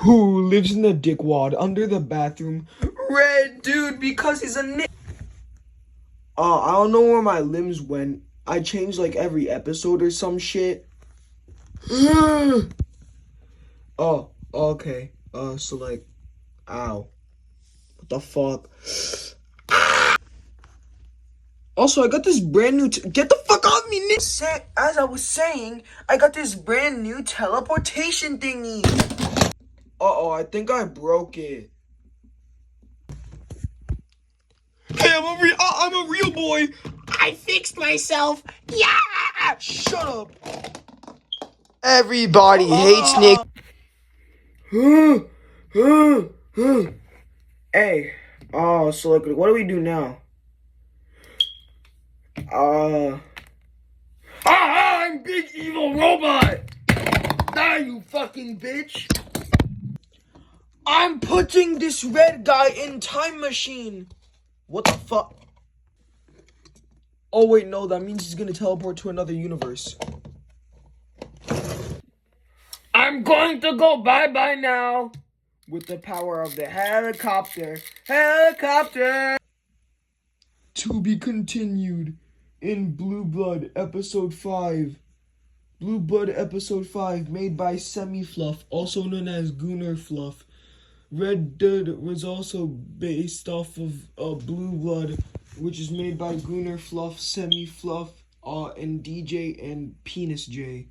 Who lives in the dickwad under the bathroom? Red dude, because he's a I don't know where my limbs went. I changed like every episode or some shit. Oh, okay. So like, ow. What the fuck? Also, I got this brand new get the fuck off me, Nick! As I was saying, I got this brand new teleportation thingy. Uh-oh, I think I broke it. Hey, I'm a real boy. I fixed myself. Yeah! Shut up. Everybody hates Nick. Hey, so like, what do we do now? I'm big evil robot. Die, you fucking bitch. I'm putting this red guy in time machine. What the fuck? Oh wait, no, that means he's gonna teleport to another universe. I'm going to go bye-bye now. With the power of the helicopter. Helicopter! To be continued in Blue Blood Episode 5. Blue Blood Episode 5, made by Semi-Fluff, also known as Gooner Fluff. Red DUD was also based off of Blue Blood, which is made by Gooner Fluff, Semi-Fluff, and DJ and Penis J.